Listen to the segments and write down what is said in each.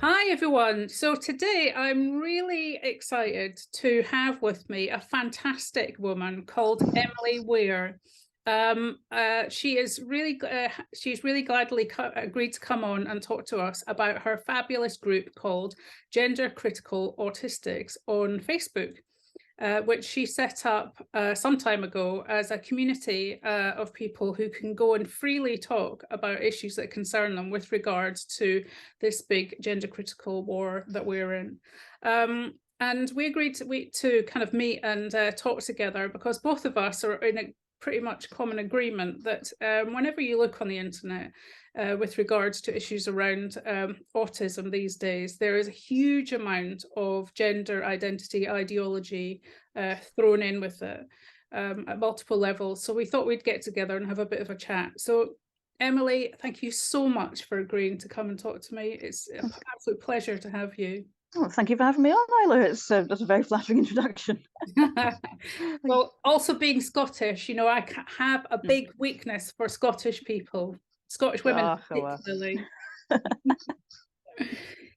Hi everyone. So today I'm really excited to have with me a fantastic woman called Emily Weir. She's really gladly agreed to come on and talk to us about her fabulous group called Gender Critical Autistics on Facebook. Which she set up some time ago as a community of people who can go and freely talk about issues that concern them with regards to this big gender critical war that we're in. And we agreed to kind of meet and talk together because both of us are in a pretty much common agreement that whenever you look on the internet with regards to issues around autism these days, there is a huge amount of gender identity ideology thrown in with it at multiple levels. So we thought we'd get together and have a bit of a chat. So Emily, thank you so much for agreeing to come and talk to me. It's an absolute pleasure to have you. Oh, thank you for having me on, Isla. That's a very flattering introduction. Well, also being Scottish, you know, I have a big weakness for Scottish people, Scottish women particularly.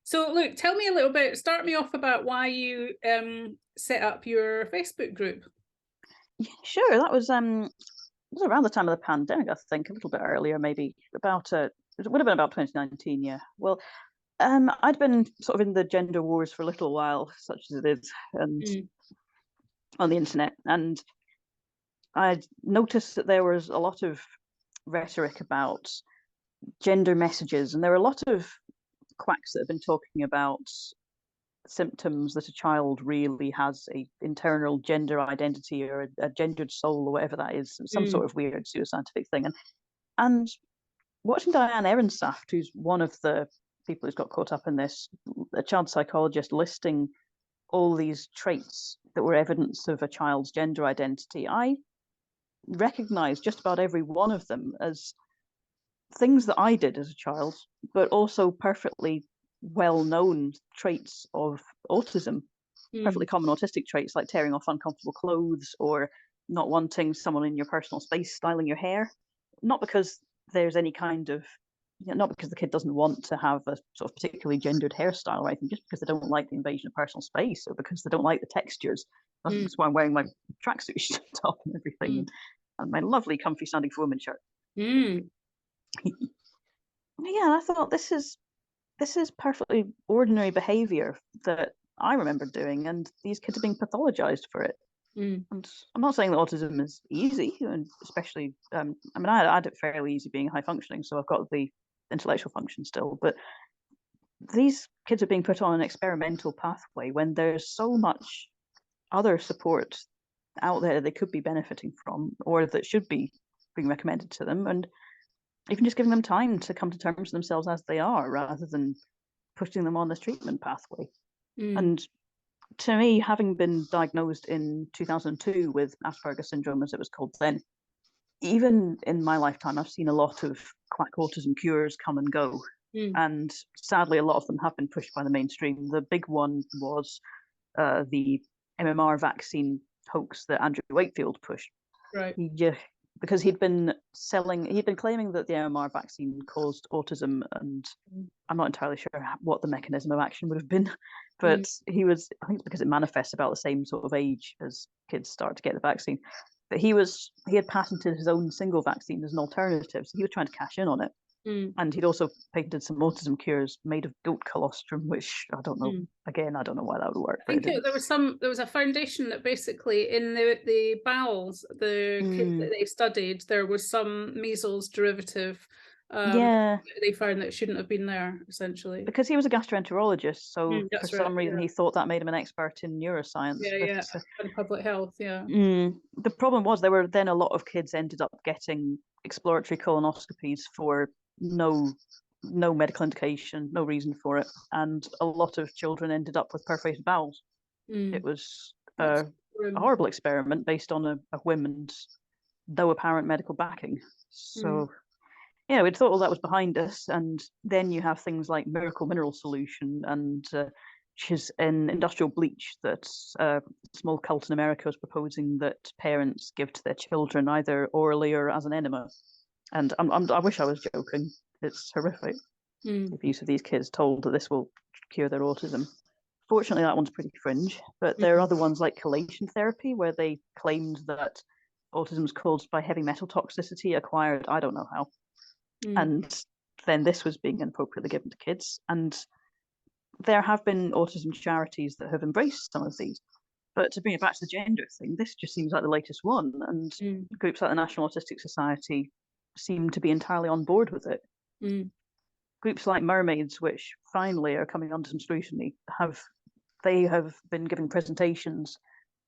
So look, tell me a little bit, start me off about why you set up your Facebook group. Yeah, sure. That was around the time of the pandemic, I think, a little bit earlier, maybe about it would have been about 2019. Yeah. Well, I'd been sort of in the gender wars for a little while, such as it is, and on the internet, and I'd noticed that there was a lot of rhetoric about gender messages, and there were a lot of quacks that have been talking about symptoms that a child really has a internal gender identity or a gendered soul or whatever that is, some sort of weird pseudoscientific thing. And watching Diane Ehrensaft, who's one of the people who's got caught up in this, a child psychologist, listing all these traits that were evidence of a child's gender identity, I recognized just about every one of them as things that I did as a child, but also perfectly well-known traits of autism, perfectly common autistic traits like tearing off uncomfortable clothes or not wanting someone in your personal space styling your hair. Not because there's any kind of, not because the kid doesn't want to have a sort of particularly gendered hairstyle or anything, just because they don't like the invasion of personal space or because they don't like the textures. That's why I'm wearing my tracksuit top and everything, and my lovely comfy sounding woman shirt. Yeah, I thought this is perfectly ordinary behavior that I remember doing, and these kids are being pathologized for it. And I'm not saying that autism is easy, and especially, I mean, I had it fairly easy being high functioning, so I've got the intellectual function still, but these kids are being put on an experimental pathway when there's so much other support out there they could be benefiting from, or that should be being recommended to them, and even just giving them time to come to terms with themselves as they are, rather than pushing them on this treatment pathway. And to me, having been diagnosed in 2002 with Asperger's syndrome, as it was called then, even in my lifetime, I've seen a lot of quack autism cures come and go. And sadly, a lot of them have been pushed by the mainstream. The big one was the MMR vaccine hoax that Andrew Wakefield pushed. Right. Because he'd been claiming that the MMR vaccine caused autism, and I'm not entirely sure what the mechanism of action would have been, but I think it's because it manifests about the same sort of age as kids start to get the vaccine. But he had patented his own single vaccine as an alternative, so he was trying to cash in on it. And he'd also patented some autism cures made of goat colostrum, which I don't know. Again, I don't know why that would work. I think there was a foundation that basically in the bowels, the kids that they studied, there was some measles derivative. They found that it shouldn't have been there, essentially. Because he was a gastroenterologist, so for some reason he thought that made him an expert in neuroscience. And public health, The problem was there were then a lot of kids ended up getting exploratory colonoscopies for no medical indication, no reason for it, and a lot of children ended up with perforated bowels. It was a horrible experiment based on a whim and no apparent medical backing. So yeah, we'd thought all that was behind us, and then you have things like Miracle Mineral Solution, and which is an industrial bleach that a small cult in America is proposing that parents give to their children either orally or as an enema. And I wish I was joking. It's horrific. Mm. abuse of these kids, told that this will cure their autism. Fortunately, that one's pretty fringe, but there are other ones like chelation therapy, where they claimed that autism is caused by heavy metal toxicity acquired, I don't know how. And then this was being inappropriately given to kids. And there have been autism charities that have embraced some of these. But to bring it back to the gender thing, this just seems like the latest one. And groups like the National Autistic Society seem to be entirely on board with it. Groups like Mermaids, which finally are coming under some scrutiny, have been giving presentations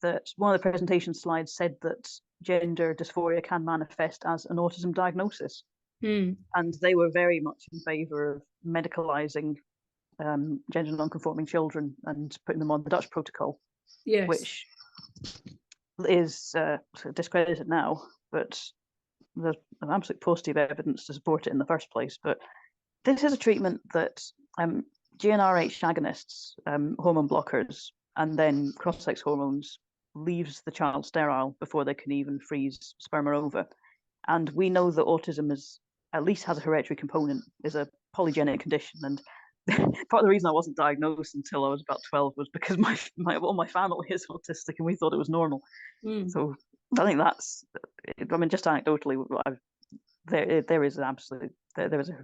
that one of the presentation slides said that gender dysphoria can manifest as an autism diagnosis. And they were very much in favour of medicalising gender non-conforming children and putting them on the Dutch protocol, which is discredited now, but there's an absolute paucity of evidence to support it in the first place. But this is a treatment that GnRH agonists, hormone blockers, and then cross-sex hormones leaves the child sterile before they can even freeze sperm or ova. And we know that autism at least has a hereditary component, is a polygenic condition. And part of the reason I wasn't diagnosed until I was about 12 was because all my family is autistic and we thought it was normal. So I think just anecdotally, there is a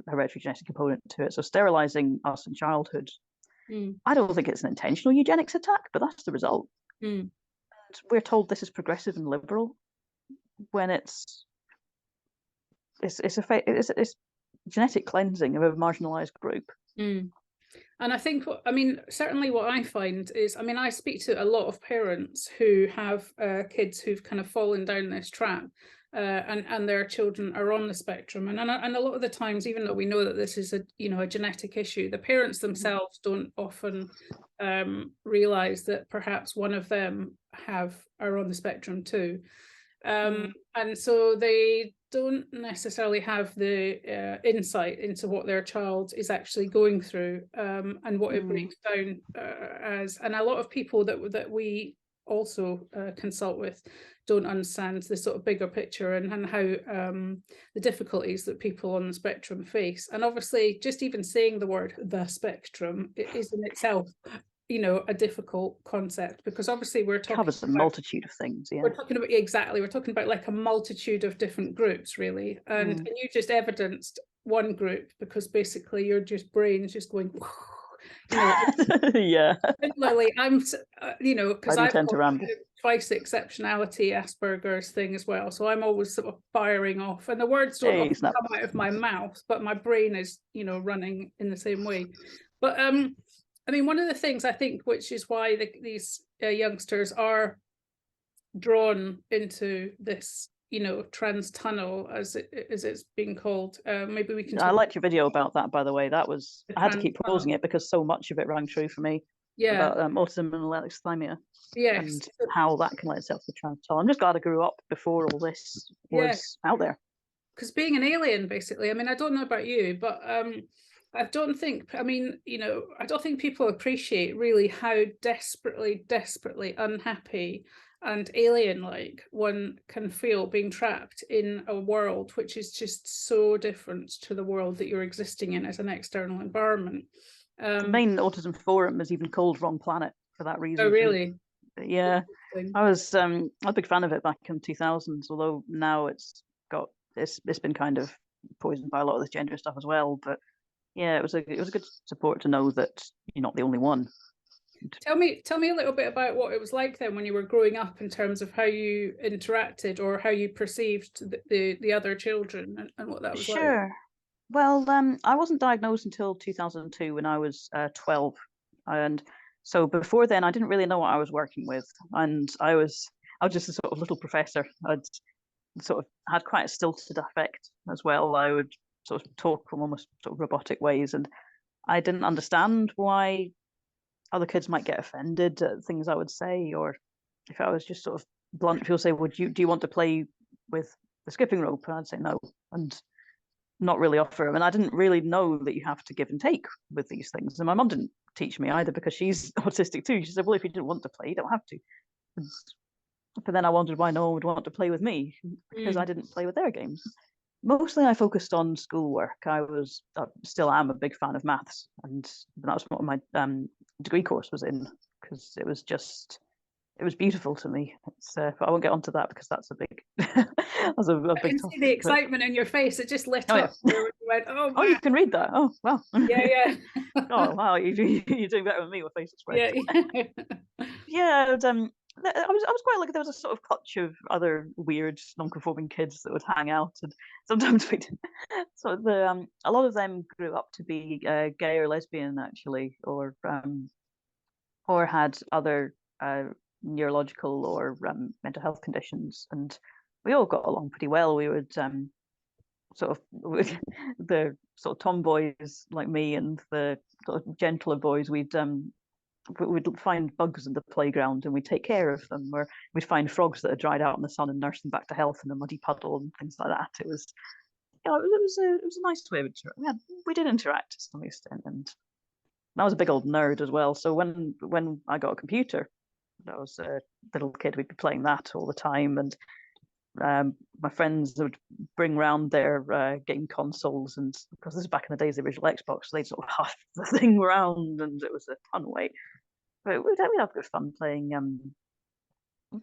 hereditary genetic component to it. So sterilizing us in childhood, I don't think it's an intentional eugenics attack, but that's the result. And we're told this is progressive and liberal when it's genetic cleansing of a marginalized group. And I think, certainly what I find is, I speak to a lot of parents who have kids who've kind of fallen down this trap, and their children are on the spectrum. And a lot of the times, even though we know that this is a genetic issue, the parents themselves don't often realize that perhaps one of them are on the spectrum too. And so they don't necessarily have the insight into what their child is actually going through, and what it breaks down as. And a lot of people that we also consult with don't understand the sort of bigger picture and how the difficulties that people on the spectrum face. And obviously, just even saying the word "the spectrum" is in itself a difficult concept, because obviously we're talking covers a multitude of things. We're talking about like a multitude of different groups, really. And you just evidenced one group, because basically your brain's just going yeah. Similarly, I'm because I've tend to ramble. Twice exceptionality Asperger's thing as well, so I'm always sort of firing off, and the words don't often come out of my mouth, but my brain is running in the same way. But one of the things I think, which is why these youngsters are drawn into this, trans tunnel, as it's being called. Maybe we can. I liked your video about that, by the way. I had to keep pausing it because so much of it rang true for me. About autism and alexithymia. And how that can let itself to trans tunnel. I'm just glad I grew up before all this was out there. Because being an alien, basically, I don't know about you, but I don't think people appreciate really how desperately unhappy and alien-like one can feel being trapped in a world which is just so different to the world that you're existing in as an external environment. The main autism forum is even called Wrong Planet for that reason. Oh, really? Yeah. I was a big fan of it back in 2000s, although now it's been kind of poisoned by a lot of this gender stuff as well. But yeah, it was a good support to know that you're not the only one. Tell me a little bit about what it was like then when you were growing up, in terms of how you interacted or how you perceived the other children, and what that was like. Sure. Well, I wasn't diagnosed until 2002 when I was 12, and so before then I didn't really know what I was working with, and I was just a sort of little professor. I'd sort of had quite a stilted affect as well. I would sort of talk from almost sort of robotic ways, and I didn't understand why other kids might get offended at things I would say, or if I was just sort of blunt, people say, "Well, do you want to play with the skipping rope?" And I'd say no, and not really offer them. And I didn't really know that you have to give and take with these things. And my mum didn't teach me either, because she's autistic too. She said, "Well, if you didn't want to play, you don't have to." But then I wondered why no one would want to play with me, because I didn't play with their games. mostly I focused on schoolwork. I still am a big fan of maths, and that was what my degree course was in, because it was beautiful to me. But I won't get onto that because that's a big that's a I big can see the topic. But excitement in your face. It just lit oh up yeah, there when you went, oh, oh, you math. can read that. Oh wow. Yeah, Oh wow, you're doing better than me with face yeah. expression. Yeah. Yeah, I was quite lucky. There was a sort of clutch of other weird non-conforming kids that would hang out, and sometimes we did. So a lot of them grew up to be gay or lesbian actually, or had other neurological or mental health conditions, and we all got along pretty well. We would sort of the sort of tomboys like me and the sort of gentler boys, we'd find bugs in the playground and we'd take care of them, or we'd find frogs that had dried out in the sun and nurse them back to health in a muddy puddle and things like that. It was, it was a nice way of interacting. We did interact to some extent, and I was a big old nerd as well. So when I got a computer, I was a little kid, we'd be playing that all the time, and my friends would bring round their game consoles, and because this is back in the days of the original Xbox, so they'd sort of huff the thing round, and it was a fun way. But we'd have good fun playing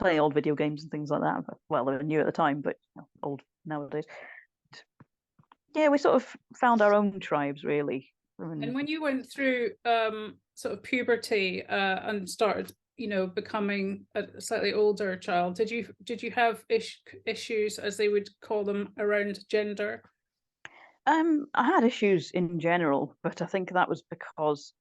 old video games and things like that. Well, they were new at the time, but old nowadays. Yeah, we sort of found our own tribes, really. I mean, And when you went through sort of puberty and started, becoming a slightly older child, did you have issues, as they would call them, around gender? I had issues in general, but I think that was because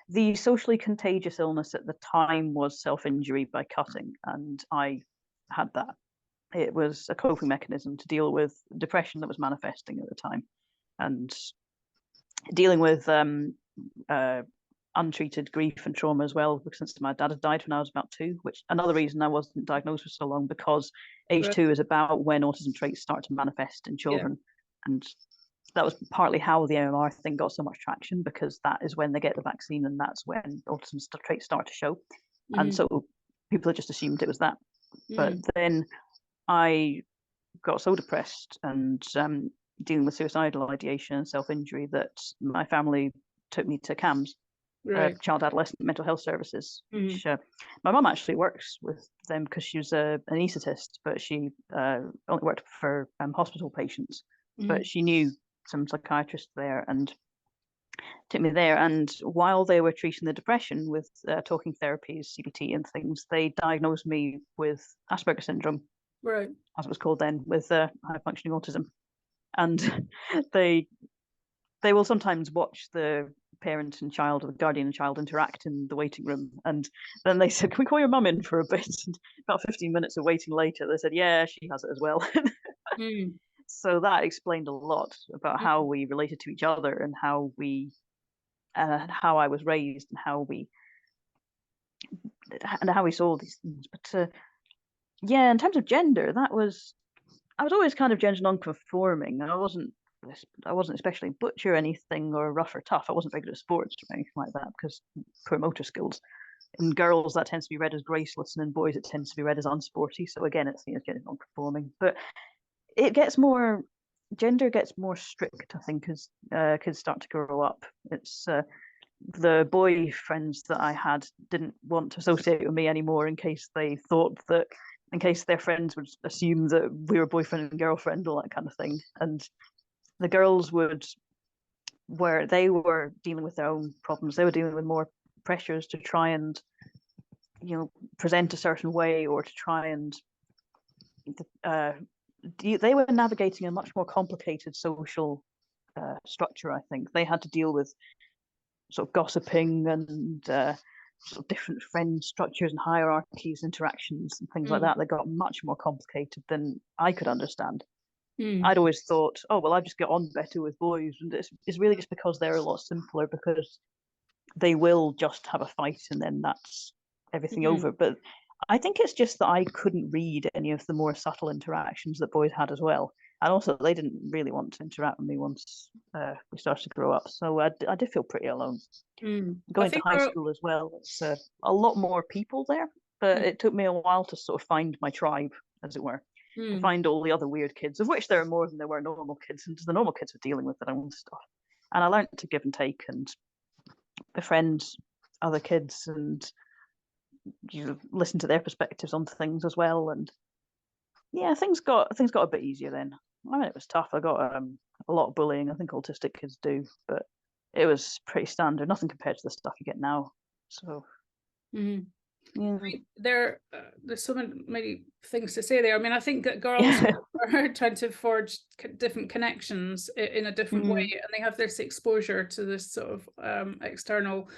the socially contagious illness at the time was self-injury by cutting, and I had that. It was a coping mechanism to deal with depression that was manifesting at the time, and dealing with untreated grief and trauma as well, since my dad had died when I was about 2, which another reason I wasn't diagnosed for so long, because age Right. 2 is about when autism traits start to manifest in Yeah. children. And that was partly how the MMR thing got so much traction, because that is when they get the vaccine and that's when autism traits start to show. And so people just assumed it was that. But then I got so depressed and dealing with suicidal ideation and self-injury that my family took me to CAMS, Right. child adolescent mental health services, which my mum actually works with them because she was an anaesthetist, but she only worked for hospital patients. But she knew some psychiatrists there and took me there. And while they were treating the depression with talking therapies, CBT and things, they diagnosed me with Asperger's syndrome, Right. as it was called then, with high functioning autism. And they will sometimes watch the parent and child, or the guardian and child, interact in the waiting room. And then they said, "Can we call your mum in for a bit?" And about 15 minutes of waiting later, they said, "Yeah, she has it as well." So that explained a lot about how we related to each other and how I was raised and how we saw these things. But yeah, in terms of gender, I was always kind of gender non-conforming. I wasn't especially butch or anything, or rough or tough. I wasn't very good at sports or anything like that because poor motor skills. In girls, that tends to be read as graceless, and in boys, it tends to be read as unsporty. So again, it's seen as gender non-conforming. But gender gets more strict, I think, as kids start to grow up. It's the boy friends that I had didn't want to associate with me anymore in case their friends would assume that we were boyfriend and girlfriend, all that kind of thing. And the girls where they were dealing with their own problems, they were dealing with more pressures to try and present a certain way, or to try and they were navigating a much more complicated social structure. I think they had to deal with sort of gossiping and sort of different friend structures and hierarchies, interactions and things like that. They got much more complicated than I could understand. I'd always thought, oh, well, I just get on better with boys. And it's really just because they're a lot simpler, because they will just have a fight and then that's everything over. But I think it's just that I couldn't read any of the more subtle interactions that boys had as well. And also, they didn't really want to interact with me once we started to grow up. So I did feel pretty alone. Going to high school as well, it's a lot more people there, but it took me a while to sort of find my tribe, as it were. to find all the other weird kids, of which there are more than there were normal kids, and the normal kids were dealing with their own stuff. And I learned to give and take and befriend other kids and listen to their perspectives on things as well. And yeah, things got a bit easier then. I mean, it was tough. I got a lot of bullying. I think autistic kids do, but it was pretty standard. Nothing compared to the stuff you get now. So yeah. I mean, there's so many things to say there. I mean, I think that girls are trying to forge different connections in a different way, and they have this exposure to this sort of external,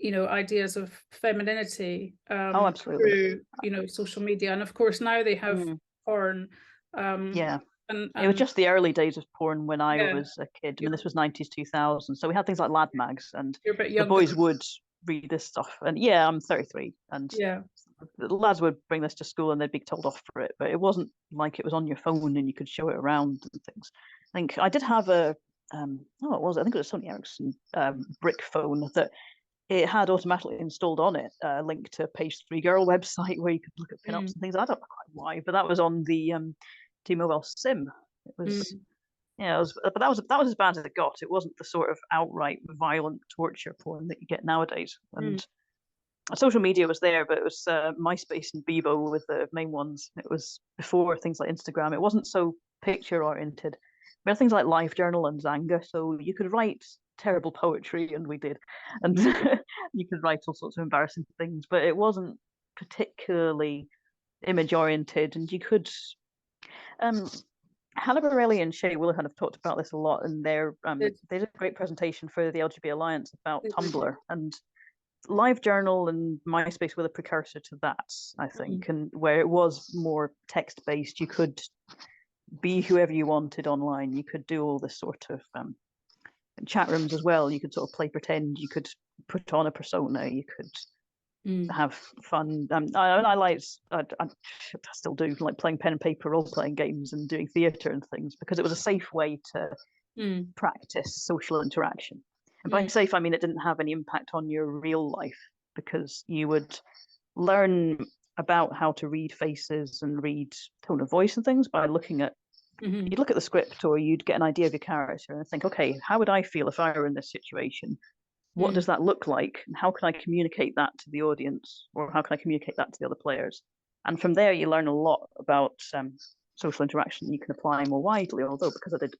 ideas of femininity absolutely. through, social media. And of course now they have porn. Yeah. And it was just the early days of porn when I was a kid. I mean, this was 90s, 2000s. So we had things like Lad Mags, and the boys would read this stuff. And yeah, I'm 33, and the lads would bring this to school and they'd be told off for it. But it wasn't like it was on your phone and you could show it around and things. I think I did have a I think it was Sony Ericsson brick phone that it had automatically installed on it a link to a Page 3 Girl website where you could look at pinups and things. I don't know quite why, but that was on the T-Mobile SIM. It was but that was as bad as it got. It wasn't the sort of outright violent torture porn that you get nowadays. And social media was there, but it was MySpace and Bebo with the main ones. It was before things like Instagram. It wasn't so picture oriented. We had things like LiveJournal and Zanga, so you could write terrible poetry, and we did, and you could write all sorts of embarrassing things, but it wasn't particularly image oriented. And you could Hannah Borelli and Shay Willihan have talked about this a lot, and they did a great presentation for the LGBT Alliance about Tumblr, and LiveJournal and MySpace were the precursor to that, I think, and where it was more text based. You could be whoever you wanted online. You could do all this sort of chat rooms as well. You could sort of play pretend. You could put on a persona. You could have fun. I still do like playing pen and paper role playing games and doing theatre and things, because it was a safe way to practice social interaction. And by safe, I mean it didn't have any impact on your real life, because you would learn about how to read faces and read tone of voice and things by looking at, you'd look at the script, or you'd get an idea of your character and think, okay, how would I feel if I were in this situation? What does that look like? And how can I communicate that to the audience? Or how can I communicate that to the other players? And from there, you learn a lot about social interaction. You can apply more widely, although because I did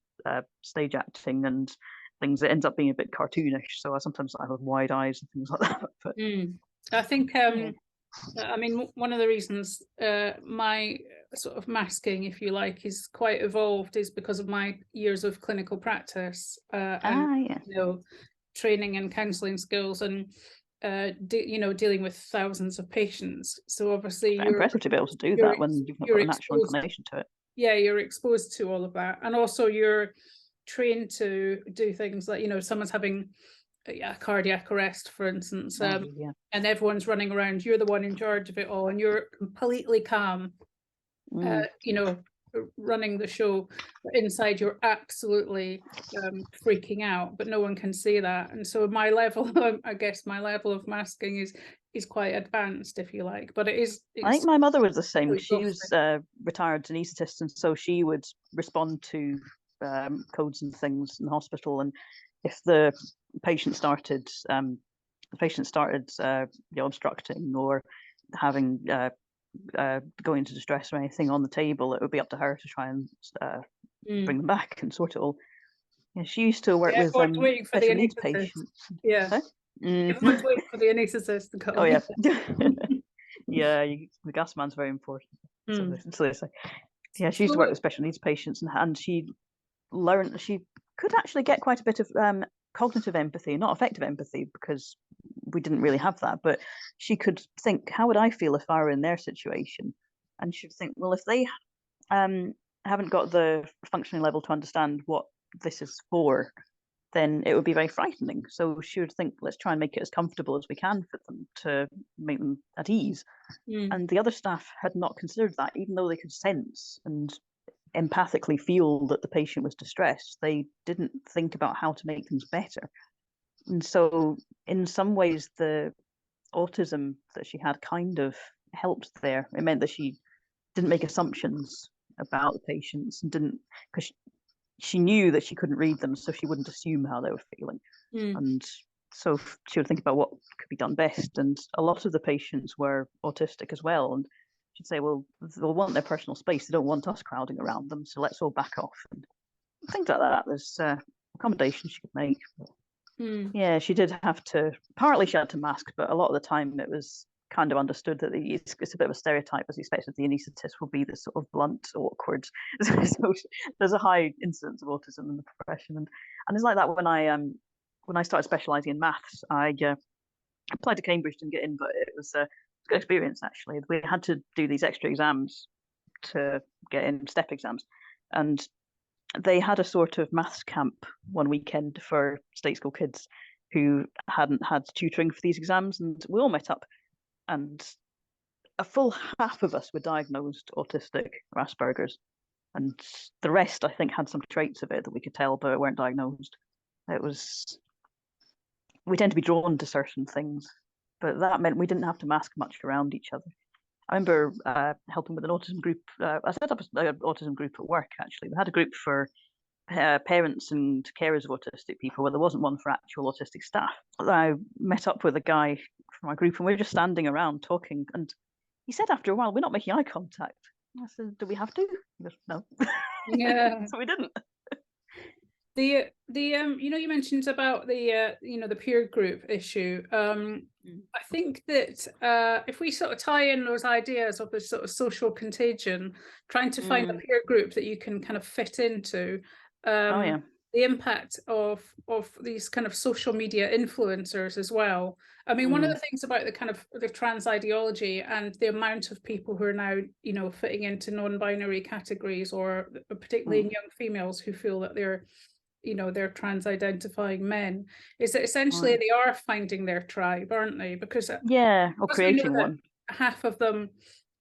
stage acting and things, it ends up being a bit cartoonish. So I sometimes have wide eyes and things like that. But I think, I mean, one of the reasons my sort of masking, if you like, is quite evolved is because of my years of clinical practice and training and counselling skills, and dealing with thousands of patients. So obviously it's impressive to be able to do that when you've not got a natural inclination to it. Yeah, you're exposed to all of that, and also you're trained to do things like, someone's having a cardiac arrest, for instance, and everyone's running around. You're the one in charge of it all, and you're completely calm, running the show. But inside, you're absolutely freaking out, but no one can see that. And so my level, I guess, my level of masking is quite advanced, if you like. But I think my mother was the same. She was retired anaesthetist, and so she would respond to codes and things in the hospital, and if the patient started obstructing or having going into distress or anything on the table, it would be up to her to try and bring them back and sort it all. Yeah, she used to work with special needs patients. Yeah, everyone's waiting for the anaesthetist to come. Oh yeah, yeah. The gas man's very important. So they say. Yeah, she used to work with special needs patients, and she learned she could actually get quite a bit of cognitive empathy, not affective empathy, because we didn't really have that. But she could think, how would I feel if I were in their situation? And she'd think, well, if they haven't got the functioning level to understand what this is for, then it would be very frightening. So she would think, let's try and make it as comfortable as we can for them to make them at ease. And the other staff had not considered that, even though they could sense and empathically feel that the patient was distressed. They didn't think about how to make things better. And so in some ways, the autism that she had kind of helped there. It meant that she didn't make assumptions about the patients and didn't, because she knew that she couldn't read them, so she wouldn't assume how they were feeling. And so she would think about what could be done best. And a lot of the patients were autistic as well. And she'd say, well, they'll want their personal space. They don't want us crowding around them. So let's all back off. And things like that. There's accommodations she could make. Yeah, she did have to, partly she had to mask, but a lot of the time it was kind of understood that it's a bit of a stereotype, as expected. The anaesthetist will be the sort of blunt, awkward. So there's a high incidence of autism in the profession, and it's like that when I started specialising in maths. I applied to Cambridge, didn't get in, but it was a good experience actually. We had to do these extra exams to get in, step exams, and they had a sort of maths camp one weekend for state school kids who hadn't had tutoring for these exams, and we all met up, and a full half of us were diagnosed autistic or Asperger's, and the rest I think had some traits of it that we could tell but weren't diagnosed. We tend to be drawn to certain things, but that meant we didn't have to mask much around each other. I remember helping with an autism group. I set up an autism group at work, actually. We had a group for parents and carers of autistic people, where there wasn't one for actual autistic staff. I met up with a guy from our group, and we were just standing around talking, and he said after a while, we're not making eye contact. I said, do we have to? He goes, no. Yeah. So we didn't. The you mentioned about the the peer group issue. I think that if we sort of tie in those ideas of the sort of social contagion, trying to find a peer group that you can kind of fit into, the impact of these kind of social media influencers as well. I mean, one of the things about the kind of the trans ideology and the amount of people who are now, fitting into non-binary categories, or particularly in young females who feel that they're trans identifying men, is that essentially they are finding their tribe, aren't they? Because or creating one. Half of them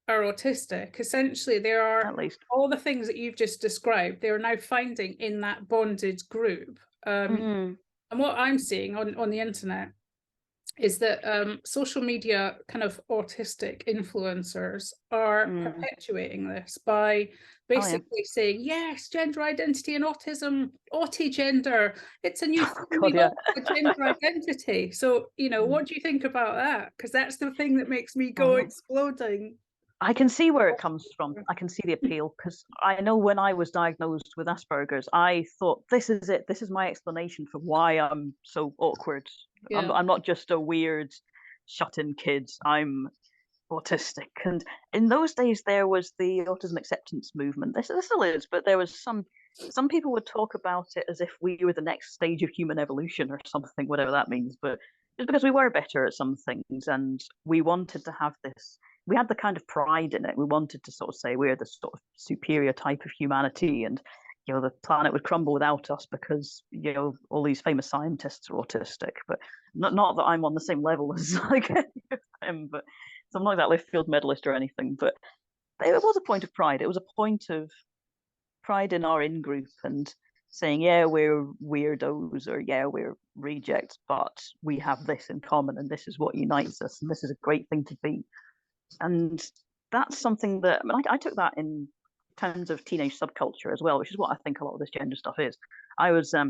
are autistic. Essentially, there are at least all the things that you've just described. They are now finding in that bonded group. And what I'm seeing on the internet is that social media kind of autistic influencers are perpetuating this by basically saying, yes, gender identity and autism, autigender, it's a new gender identity. So, what do you think about that? Because that's the thing that makes me go exploding. I can see where it comes from. I can see the appeal, because I know when I was diagnosed with Asperger's, I thought, this is it. This is my explanation for why I'm so awkward. Yeah. I'm not just a weird, shut-in kid. I'm autistic. And in those days, there was the autism acceptance movement. There still is, but there was some people would talk about it as if we were the next stage of human evolution or something, whatever that means. But just because we were better at some things, and we wanted to have this, we had the kind of pride in it. We wanted to sort of say we're the sort of superior type of humanity, and the planet would crumble without us because all these famous scientists are autistic. But not that I'm on the same level as like them, but so I'm not that left field medalist or anything. But it was a point of pride. It was a point of pride in our in-group and saying, yeah, we're weirdos, or yeah, we're rejects, but we have this in common, and this is what unites us, and this is a great thing to be. And that's something that I took that in terms of teenage subculture as well, which is what I think a lot of this gender stuff is. I was a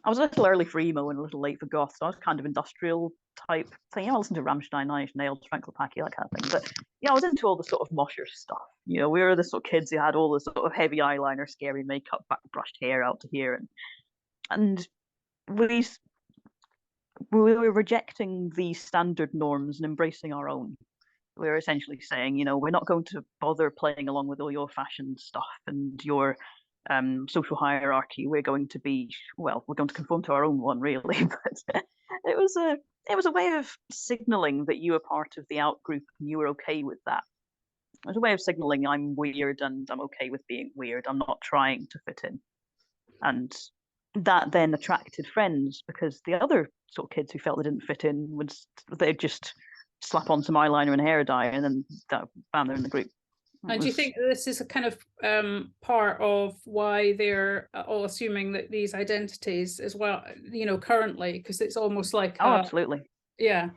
little early for emo and a little late for goth, so I was kind of industrial type thing. I listened to Rammstein, Nine Inch Nails, Frank Lapacki, that kind of thing. But I was into all the sort of mosher stuff. We were the sort of kids who had all the sort of heavy eyeliner, scary makeup, back brushed hair out to here, and we were rejecting these standard norms and embracing our own. We were essentially saying, we're not going to bother playing along with all your fashion stuff and your social hierarchy. We're going to conform to our own one, really. But it was a way of signaling that you were part of the out group and you were okay with that. It was a way of signaling I'm weird and I'm okay with being weird. I'm not trying to fit in. And that then attracted friends, because the other sort of kids who felt they didn't fit in they'd just slap on some eyeliner and hair dye, and then bam, they're in the group. And do you think this is a kind of part of why they're all assuming that these identities as well, currently, because it's almost like absolutely, yeah,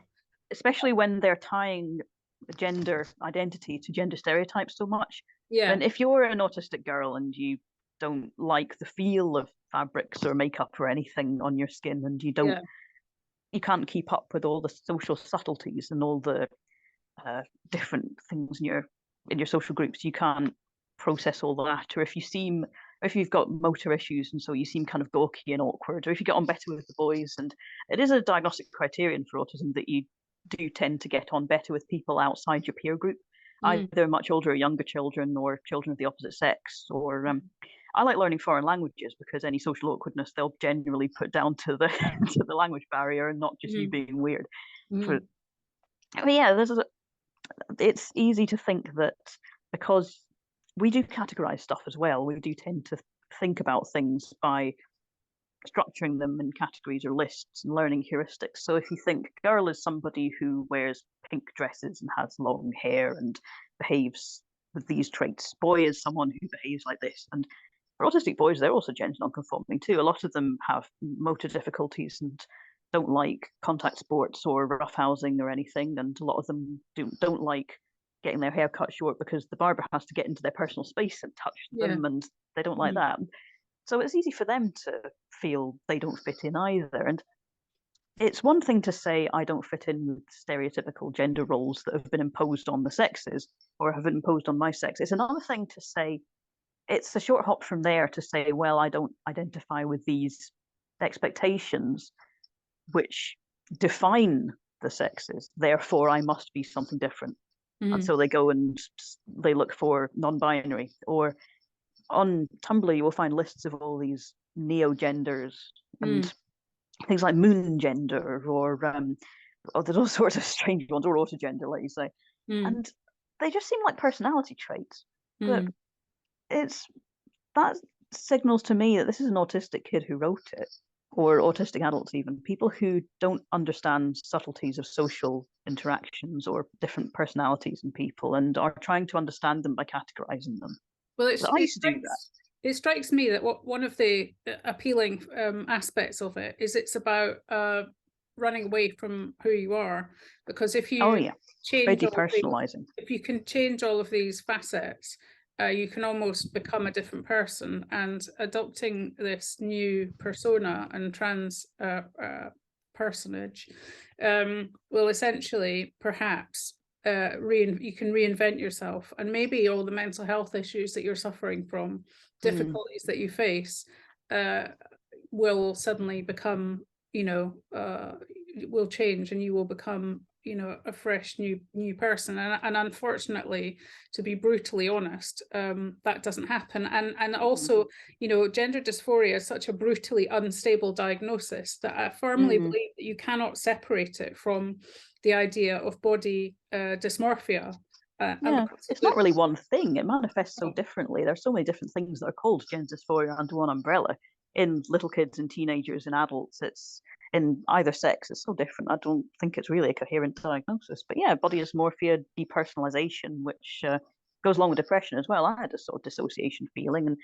especially when they're tying gender identity to gender stereotypes so much. Yeah. And if you're an autistic girl and you don't like the feel of fabrics or makeup or anything on your skin, and Yeah. you can't keep up with all the social subtleties and all the different things in your social groups, you can't process all that. Or if you've got motor issues and so you seem kind of gawky and awkward, or if you get on better with the boys, and it is a diagnostic criterion for autism that you do tend to get on better with people outside your peer group, either much older or younger children, or children of the opposite sex, or I like learning foreign languages because any social awkwardness they'll generally put down to the to the language barrier and not just you being weird. For, I mean, yeah, it's easy to think that because we do categorize stuff as well, we do tend to think about things by structuring them in categories or lists and learning heuristics. So if you think girl is somebody who wears pink dresses and has long hair and behaves with these traits, boy is someone who behaves like this. And for autistic boys, they're also gender non-conforming too. A lot of them have motor difficulties and don't like contact sports or roughhousing or anything, and a lot of them don't like getting their hair cut short because the barber has to get into their personal space and touch them, and they don't like that. So it's easy for them to feel they don't fit in either. And it's one thing to say I don't fit in with stereotypical gender roles that have been imposed on the sexes or have been imposed on my sex. It's another thing to say, it's a short hop from there to say, well, I don't identify with these expectations which define the sexes, therefore I must be something different. And so they go and they look for non-binary, or on Tumblr you will find lists of all these neo-genders and things like moon gender, or there's all sorts of strange ones, or autogender, like you say, and they just seem like personality traits. But that signals to me that this is an autistic kid who wrote it, or autistic adults even, people who don't understand subtleties of social interactions or different personalities in people and are trying to understand them by categorizing them. Well, I used to do that. It strikes me that one of the appealing aspects of it is it's about running away from who you are, because if you change depersonalizing. if you can change all of these facets, you can almost become a different person. And adopting this new persona and trans personage will essentially perhaps you can reinvent yourself, and maybe all the mental health issues that you're suffering from, difficulties that you face, will suddenly become, will change, and you will become, a fresh new person. And unfortunately, to be brutally honest, that doesn't happen. And also, gender dysphoria is such a brutally unstable diagnosis that I firmly believe that you cannot separate it from the idea of body dysmorphia. It's not really one thing. It manifests so differently. There's so many different things that are called gender dysphoria under one umbrella. In little kids and teenagers and adults, it's in either sex. It's so different. I don't think it's really a coherent diagnosis. But yeah, body dysmorphia, depersonalization, which goes along with depression as well. I had a sort of dissociation feeling,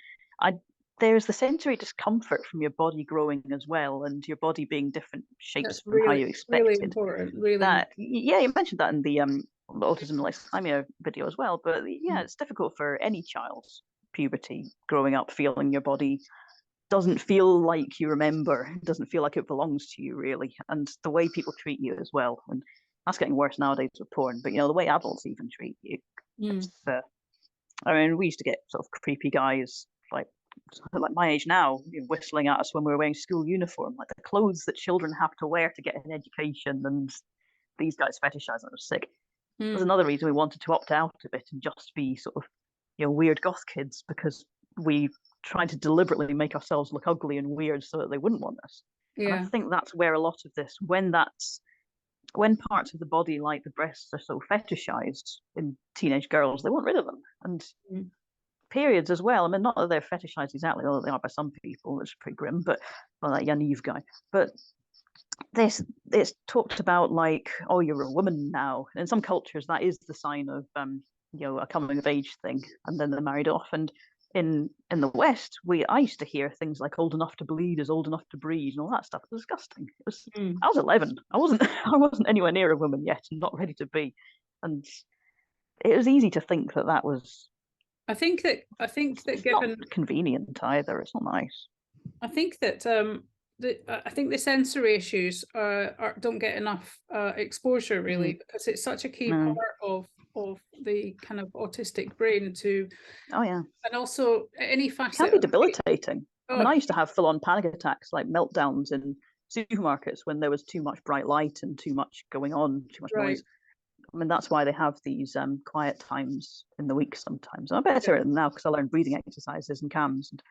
and there's the sensory discomfort from your body growing as well, and your body being different shapes from how you expected. Really important. Really. Yeah, you mentioned that in the autism and lexithymia video as well. But yeah, it's difficult for any child's puberty growing up, feeling your body doesn't feel like you remember, it doesn't feel like it belongs to you really, and the way people treat you as well. And that's getting worse nowadays with porn, but the way adults even treat you. I mean, we used to get sort of creepy guys like my age now, whistling at us when we were wearing school uniform, like the clothes that children have to wear to get an education, and these guys fetishize them. It was sick. There's another reason we wanted to opt out of it and just be sort of weird goth kids, because we tried to deliberately make ourselves look ugly and weird so that they wouldn't want us. And I think that's where a lot of this, when parts of the body like the breasts are so fetishized in teenage girls, they want rid of them. And periods as well. I mean, not that they're fetishized exactly, although they are by some people, which is pretty grim, but that Yaniv guy. But it's talked about like, oh, you're a woman now. And in some cultures, that is the sign of a coming of age thing, and then they're married off. And in the West, I used to hear things like "old enough to bleed is old enough to breed" and all that stuff. It was disgusting. I was 11. I wasn't anywhere near a woman yet, and not ready to be. And it was easy to think that was I think that It's given not convenient either. It's not nice. I think that I think the sensory issues don't get enough exposure really, because it's such a key part of the kind of autistic brain to, Oh yeah, and also any it can facet be of debilitating. I mean, oh I used to have full-on panic attacks, like meltdowns in supermarkets when there was too much bright light and too much going on, too much right, noise. I mean, that's why they have these quiet times in the week sometimes. I'm better at them now because I learned breathing exercises and cams and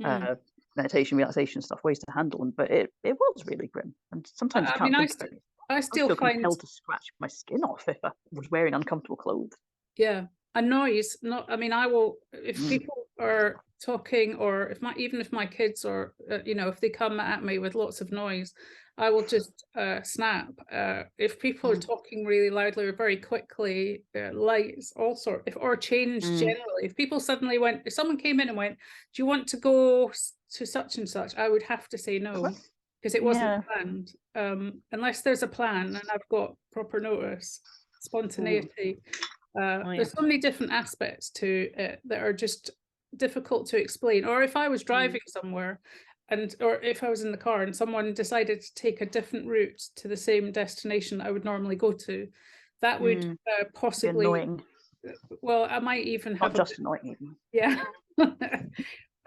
mm. meditation, relaxation stuff, ways to handle them. But it was really grim, and sometimes you I mean, can't think about it. I I would still feel find, compelled to scratch my skin off if I was wearing uncomfortable clothes. yeah, a noise. Not, I mean, I will, if Mm. people are talking, or if my, even if my kids are, you know, if they come at me with lots of noise, I will just snap. If people are talking really loudly or very quickly, lights, all sort, if or change generally. If people suddenly went, if someone came in and went, "Do you want to go to such and such?" I would have to say no, because it wasn't Yeah. planned. Unless there's a plan and I've got proper notice, spontaneity. Oh, yeah. There's so many different aspects to it that are just difficult to explain. Or if I was driving somewhere, and or if I was in the car and someone decided to take a different route to the same destination I would normally go to, that would Be possibly, annoying. well, I might even have Not just annoying. yeah.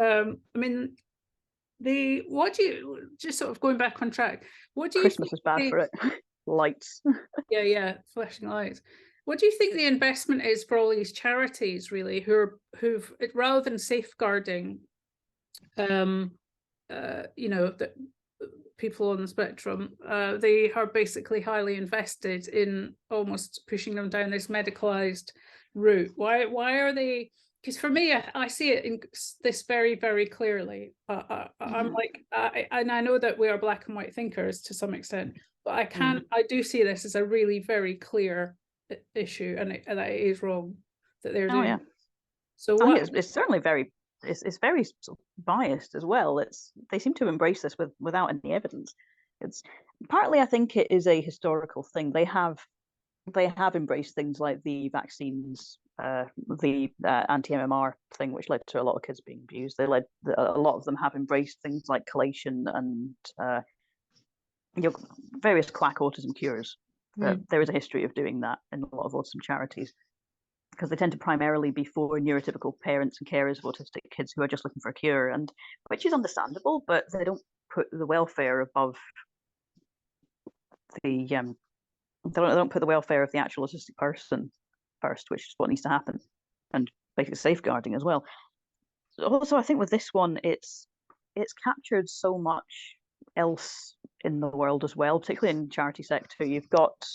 I mean, what do you, just sort of going back on track, what do you Christmas think is bad for it. Lights. yeah, flashing lights. What do you think the investment is for all these charities, really, who've rather than safeguarding, you know, the people on the spectrum, they are basically highly invested in almost pushing them down this medicalized route? Why are they? Because for me, I see it in this very, very clearly. I'm like, and I know that we are black and white thinkers to some extent, but I do see this as a really very clear issue, and that it is wrong that they're doing. Yeah. So I what? think it's certainly very it's very sort of biased as well. They seem to embrace this without any evidence. It's partly, I think, it is a historical thing. They have embraced things like the vaccines, the anti-MMR thing, which led to a lot of kids being abused. A lot of them have embraced things like collation and various quack autism cures. There is a history of doing that in a lot of autism charities, because they tend to primarily be for neurotypical parents and carers of autistic kids who are just looking for a cure, and which is understandable, but they don't put the welfare above the they don't put the welfare of the actual autistic person first, which is what needs to happen, and basically safeguarding as well. Also, I think with this one, it's captured so much else in the world as well, particularly in the charity sector. You've got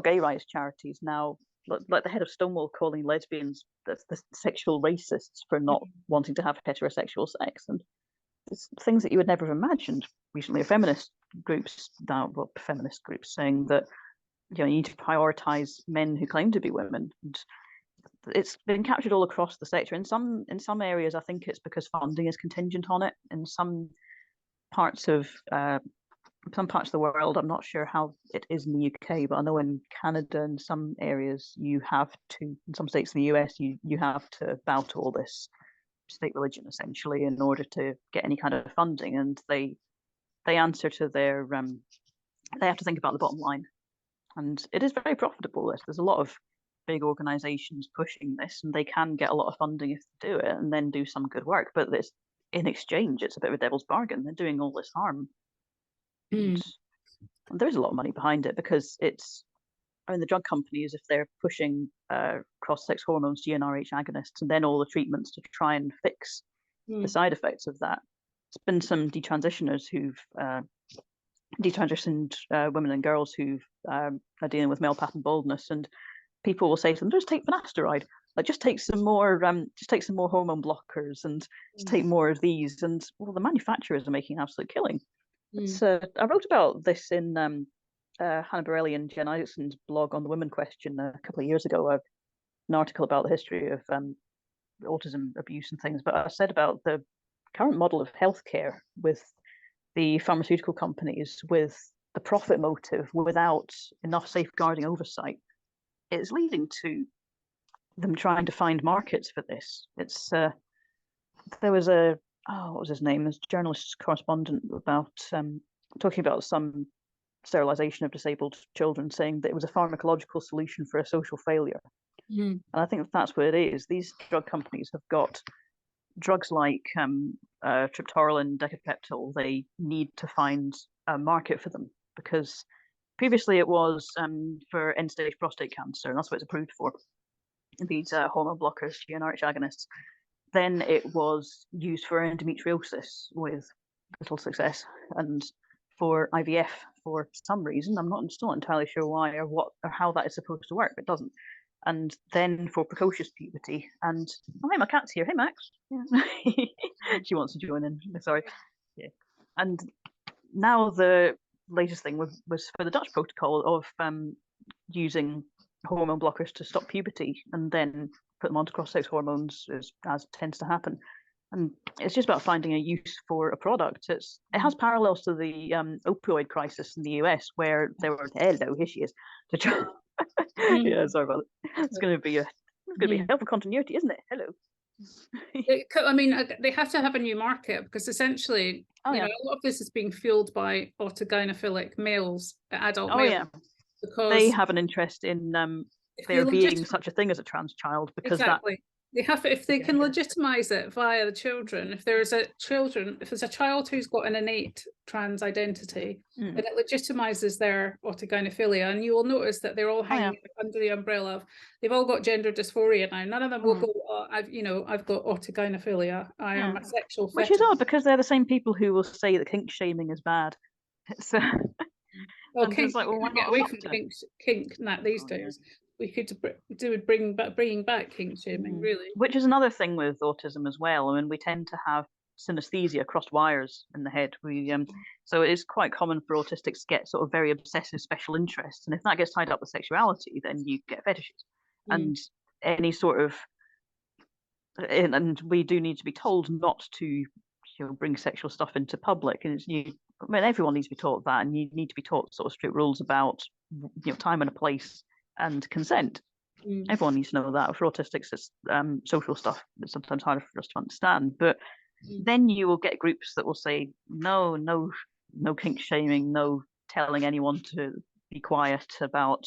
gay rights charities now, like the head of Stonewall calling lesbians the sexual racists for not wanting to have heterosexual sex, and it's things that you would never have imagined. Recently, feminist groups saying that you need to prioritize men who claim to be women. And it's been captured all across the sector. In some areas, I think it's because funding is contingent on it. In some parts of the world, I'm not sure how it is in the UK, but I know in Canada, in some areas, you have to. In some states in the US, you have to bow to all this state religion essentially in order to get any kind of funding, and they answer to their they have to think about the bottom line, and it is very profitable. There's a lot of big organizations pushing this, and they can get a lot of funding if they do it and then do some good work, but this in exchange it's a bit of a devil's bargain. They're doing all this harm, and there's a lot of money behind it, because the drug companies, if they're pushing cross-sex hormones, GnRH agonists, and then all the treatments to try and fix the side effects of that. There's been some detransitioners who've detransitioned women and girls who are dealing with male pattern baldness, and people will say to them, just take finasteride, like just take some more hormone blockers, and just take more of these, and well, the manufacturers are making an absolute killing. I wrote about this in Hannah Borelli and Jen Isaacson's blog on the Women Question a couple of years ago. An article about the history of autism abuse and things, but I said about the current model of healthcare with the pharmaceutical companies, with the profit motive, without enough safeguarding oversight, it's leading to them trying to find markets for this. It's there was a what was his name? This journalist correspondent about talking about some sterilization of disabled children, saying that it was a pharmacological solution for a social failure. And I think that's what it is. These drug companies have got drugs like triptorelin, decapeptyl. They need to find a market for them, because previously it was for end-stage prostate cancer, and that's what it's approved for. These hormone blockers, GnRH agonists. Then it was used for endometriosis with little success, and for IVF for some reason. I'm still not entirely sure why or what or how that is supposed to work, but it doesn't. And then for precocious puberty. And oh, hey, my cat's here. Hey, Max. Yeah. She wants to join in. Sorry. Yeah. And now the latest thing was for the Dutch protocol of using hormone blockers to stop puberty and then put them onto cross-sex hormones, as tends to happen. And it's just about finding a use for a product. It has parallels to the opioid crisis in the US, where there were hello, here she is. To try. Yeah, sorry about it. It's going to be a helpful continuity, isn't it? Hello. I mean, they have to have a new market, because essentially, a lot of this is being fueled by autogynephilic males, adult males. Because they have an interest in there being such a thing as a trans child, because they have, if they can legitimize it via the children. If there's a child who's got an innate trans identity, then it legitimizes their autogynephilia, and you will notice that they're all hanging under the umbrella of, they've all got gender dysphoria now. None of them will go, I've got autogynephilia, I am a sexual fetish. Which is odd, because they're the same people who will say that kink shaming is bad. So well, kink, like, well, why not get away from kink these days. We could do bringing back kink shaming, really. Which is another thing with autism as well. I mean, we tend to have synesthesia, crossed wires in the head. So it is quite common for autistics to get sort of very obsessive special interests, and if that gets tied up with sexuality, then you get fetishes and any sort of. And we do need to be told not to, bring sexual stuff into public, and everyone needs to be taught that, and you need to be taught sort of strict rules about, time and a place and consent. Everyone needs to know that. For autistics, it's social stuff that's sometimes harder for us to understand. But then you will get groups that will say, no kink shaming, no telling anyone to be quiet about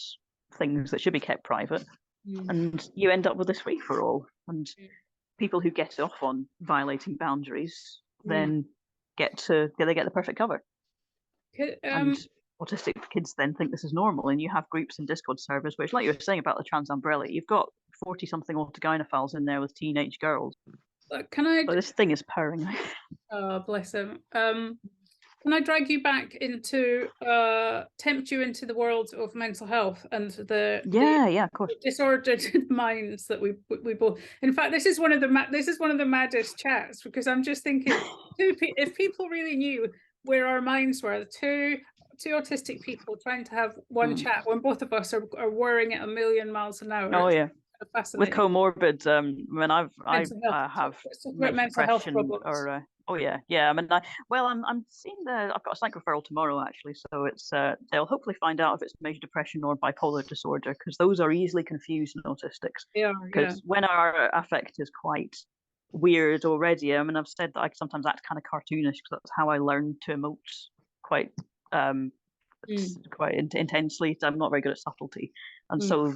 things that should be kept private. And you end up with this free for all. And people who get off on violating boundaries then they get the perfect cover. And autistic kids then think this is normal, and you have groups in Discord servers which, like you were saying about the trans umbrella, you've got 40-something autogynephiles in there with teenage girls. This thing is purring. Oh, bless him. Can I drag you back into tempt you into the world of mental health and the of course, disordered minds that we both. In fact, this is one of the maddest chats, because I'm just thinking, if people really knew where our minds were, two autistic people trying to have one chat when both of us are whirring at 1,000,000 miles an hour. Oh, yeah. With comorbid, when I have mental health problems. or I mean, I'm seeing I've got a psych referral tomorrow, actually, so it's they'll hopefully find out if it's major depression or bipolar disorder, because those are easily confused in autistics. Because when our affect is quite weird already, I mean, I've said that I sometimes act kind of cartoonish, because that's how I learned to emote quite intensely. I'm not very good at subtlety, and so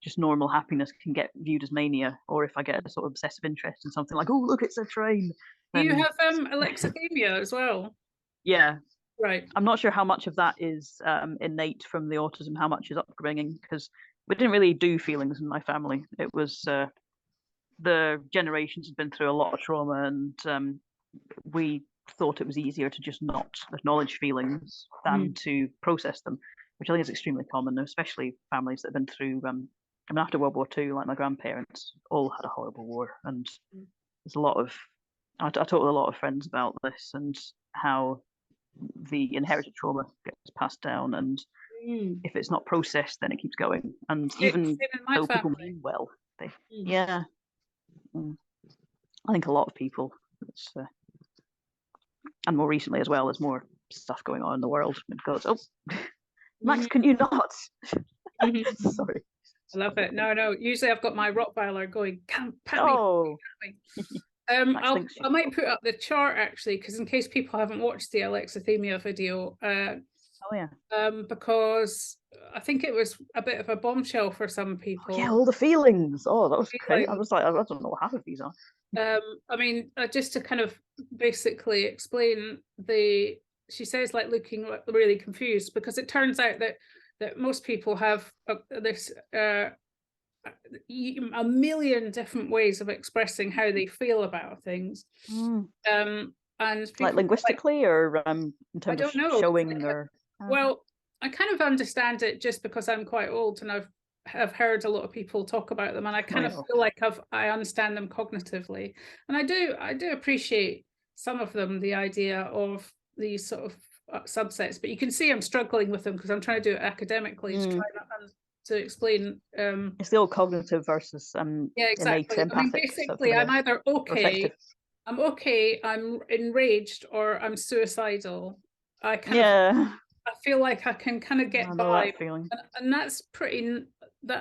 just normal happiness can get viewed as mania, or if I get a sort of obsessive interest in something like, oh, look, it's a train. Do you have alexithymia as well? Yeah. Right. I'm not sure how much of that is innate from the autism, how much is upbringing, because we didn't really do feelings in my family. It was the generations had been through a lot of trauma, and we thought it was easier to just not acknowledge feelings than to process them, which I think is extremely common, especially families that have been through after World War II, like my grandparents all had a horrible war, and there's a lot of I talk with a lot of friends about this and how the inherited trauma gets passed down, and if it's not processed, then it keeps going. And even though people mean well, I think a lot of people, and more recently as well, there's more stuff going on in the world. It goes, oh, Max, can you not? Sorry. I love it. No. Usually I've got my Rottweiler going, come, pat me. Oh, I might put up the chart actually, because in case people haven't watched the alexithymia video, oh yeah. because I think it was a bit of a bombshell for some people. Yeah, all the feelings. Oh, that was great. I was like, I don't know what half of these are. I mean, just to kind of basically explain she says like looking really confused, because it turns out that most people have this a million different ways of expressing how they feel about things. And like linguistically, or in I terms of don't know. showing, or Well, I kind of understand it just because I'm quite old and have heard a lot of people talk about them, and I kind of feel like I understand them cognitively, and I do appreciate some of them, the idea of these sort of subsets, but you can see I'm struggling with them because I'm trying to do it academically to try to explain. It's the old cognitive versus yeah, exactly. innate empathic. I mean, basically, I'm either okay, I'm enraged, or I'm suicidal. I kind of I feel like I can kind of get by, that feeling. And that's